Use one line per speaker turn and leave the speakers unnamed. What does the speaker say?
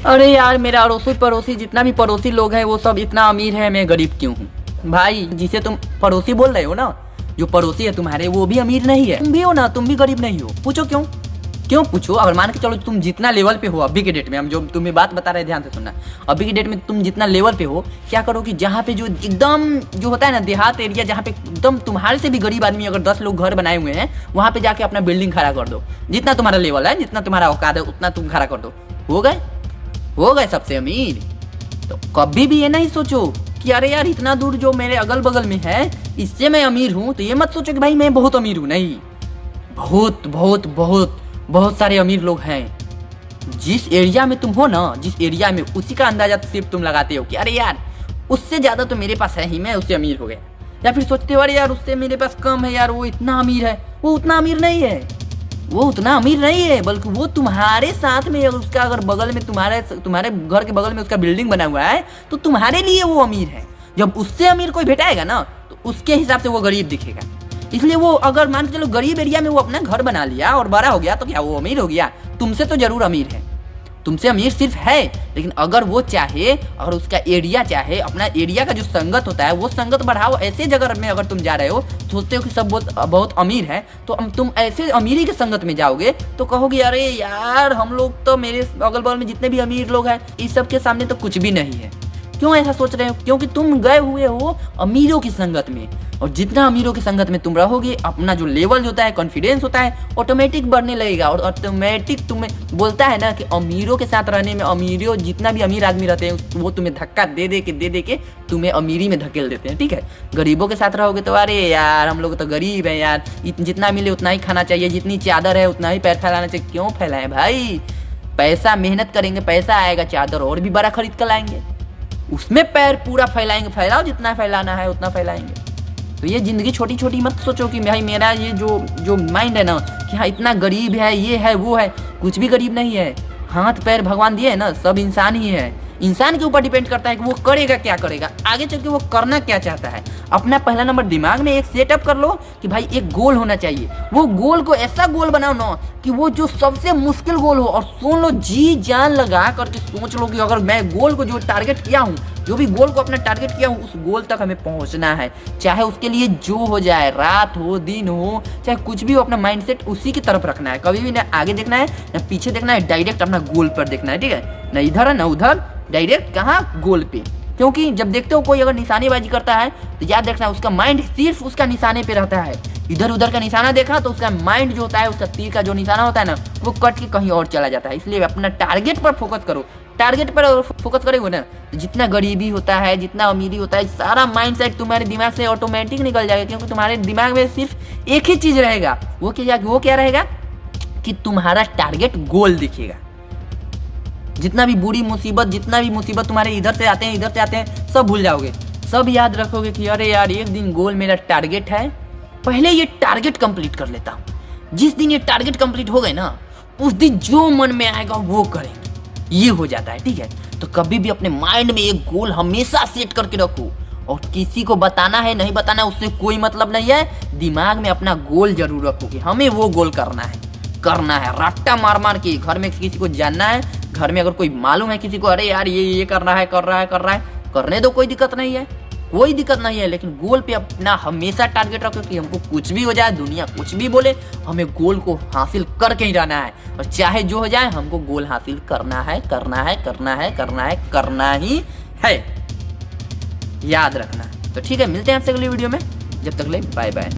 अरे यार मेरा अड़ोसी पड़ोसी जितना भी पड़ोसी लोग हैं वो सब इतना अमीर है, मैं गरीब क्यों हूँ। भाई जिसे तुम पड़ोसी बोल रहे हो ना, जो पड़ोसी है तुम्हारे वो भी अमीर नहीं है, तुम भी हो ना, तुम भी गरीब नहीं हो। पूछो क्यों? क्यों पूछो? अगर मान के चलो तुम जितना लेवल पे हो अभी के डेट में, हम जो तुम्हें बात बता रहे हैं ध्यान से सुनना, अभी के डेट में तुम जितना लेवल पे हो, क्या करो कि जहाँ पे जो एकदम जो होता है ना देहात एरिया, जहाँ पे एकदम तुम्हारे से भी गरीब आदमी अगर 10 लोग घर बनाए हुए हैं, वहाँ पे जाके अपना बिल्डिंग खड़ा कर दो। जितना तुम्हारा लेवल है, जितना तुम्हारा औकात है, उतना तुम खड़ा कर दो। हो गए सबसे अमीर। तो कभी भी ये नहीं सोचो कि अरे यार इतना दूर जो मेरे अगल बगल में है इससे मैं अमीर हूँ, तो ये मत सोचो कि भाई मैं बहुत अमीर हूँ। नहीं, बहुत बहुत बहुत बहुत सारे अमीर लोग हैं। जिस एरिया में तुम हो ना, जिस एरिया में, उसी का अंदाजा तो सिर्फ तुम लगाते हो कि अरे यार उससे ज्यादा तो मेरे पास है ही, मैं उससे अमीर हो गया। या फिर सोचते हो अरे यार उससे मेरे पास कम है यार, वो इतना अमीर है। वो उतना अमीर नहीं है, वो उतना अमीर नहीं है, बल्कि वो तुम्हारे साथ में उसका अगर बगल में तुम्हारे घर के बगल में उसका बिल्डिंग बना हुआ है तो तुम्हारे लिए वो अमीर है। जब उससे अमीर कोई भेटाएगा ना तो उसके हिसाब से वो गरीब दिखेगा। इसलिए वो अगर मान के चलो गरीब एरिया में वो अपना घर बना लिया और बड़ा हो गया तो क्या वो अमीर हो गया? तुमसे तो जरूर अमीर है, तुमसे अमीर सिर्फ है। लेकिन अगर वो चाहे और उसका एरिया चाहे, अपना एरिया का जो संगत होता है वो संगत बढ़ाओ। ऐसे जगह में अगर तुम जा रहे हो, सोचते हो कि सब बहुत अमीर है, तो तुम ऐसे अमीरी के संगत में जाओगे तो कहोगे अरे यार हम लोग तो, मेरे अगल बगल में जितने भी अमीर लोग हैं इस सब के सामने तो कुछ भी नहीं है। क्यों ऐसा सोच रहे हो? क्योंकि तुम गए हुए हो अमीरों की संगत में, और जितना अमीरों की संगत में तुम रहोगे अपना जो लेवल होता है, कॉन्फिडेंस होता है, ऑटोमेटिक बढ़ने लगेगा। और ऑटोमेटिक तुम्हें बोलता है ना कि अमीरों के साथ रहने में, अमीरों जितना भी अमीर आदमी रहते हैं वो तुम्हें धक्का दे दे के तुम्हें अमीरी में धकेल देते हैं। ठीक है, गरीबों के साथ रहोगे तो अरे यार हम लोग तो गरीब हैं यार, जितना मिले उतना ही खाना चाहिए, जितनी चादर है उतना ही पैर फैलाना चाहिए। क्यों फैलाएं भाई? पैसा मेहनत करेंगे, पैसा आएगा, चादर और भी बड़ा खरीद कर लाएंगे, उसमें पैर पूरा फैलाएंगे। फैलाओ, जितना फैलाना है उतना फैलाएंगे। तो ये जिंदगी छोटी छोटी मत सोचो कि भाई मेरा ये जो माइंड है ना कि हाँ इतना गरीब है, ये है वो है। कुछ भी गरीब नहीं है। हाथ पैर भगवान दिए है ना, सब इंसान ही है। इंसान के ऊपर डिपेंड करता है कि वो करेगा क्या, करेगा आगे चल के वो करना क्या चाहता है। अपना पहला नंबर दिमाग में एक सेटअप कर लो कि भाई एक गोल होना चाहिए। वो गोल को ऐसा गोल बनाओ ना कि वो जो सबसे मुश्किल गोल हो, और सुन लो, जी जान लगा करके सोच लो कि अगर मैं गोल को जो टारगेट किया हूँ, जो भी गोल को अपना टारगेट किया हूँ, उस गोल तक हमें पहुंचना है। चाहे उसके लिए जो हो जाए, रात हो दिन हो, चाहे कुछ भी हो, अपना माइंडसेट उसी की तरफ रखना है। कभी भी ना आगे देखना है ना पीछे देखना है, डायरेक्ट अपना गोल पर देखना है। ठीक है, ना इधर है ना उधर, डायरेक्ट कहाँ? गोल पे। क्योंकि जब देखते हो कोई अगर निशानेबाजी करता है तो याद रखना उसका माइंड सिर्फ उसका निशाने पे रहता है। इधर उधर का निशाना देखा तो उसका माइंड जो होता है, उसका तीर का जो निशाना होता है ना, वो कट के कहीं और चला जाता है। इसलिए अपना टारगेट पर फोकस करो। टारगेट पर फोकस करोगे ना, जितना गरीबी होता है, जितना अमीरी होता है, सारा माइंडसेट तुम्हारे दिमाग से ऑटोमेटिक निकल जाएगा। क्योंकि तुम्हारे दिमाग में सिर्फ एक ही चीज रहेगा, वो क्या रहेगा कि तुम्हारा टारगेट गोल दिखेगा। जितना भी बुरी मुसीबत, जितना भी मुसीबत तुम्हारे इधर से आते हैं, सब भूल जाओगे। सब याद रखोगे कि अरे यार एक दिन गोल मेरा टारगेट है, पहले ये टारगेट कंप्लीट कर लेता हूँ। जिस दिन ये टारगेट कंप्लीट हो गए ना, उस दिन जो मन में आएगा वो करेंगे। ये हो जाता है। ठीक है, तो कभी भी अपने माइंड में एक गोल हमेशा सेट करके रखो, और किसी को बताना है नहीं बताना है उससे कोई मतलब नहीं है। दिमाग में अपना गोल जरूर रखो कि हमें वो गोल करना है। रट्टा मार के घर में किसी को जानना है, घर में अगर कोई मालूम है किसी को अरे यार ये कर रहा है, करने दो, कोई दिक्कत नहीं है। लेकिन गोल पे अपना हमेशा टारगेट रखो कि हमको कुछ भी हो जाए, दुनिया कुछ भी बोले, हमें गोल को हासिल करके ही रहना है। और चाहे जो हो जाए हमको गोल हासिल करना ही है। याद रखना। तो ठीक है, मिलते हैं आपसे अगली वीडियो में। जब तक ले बाय बाय।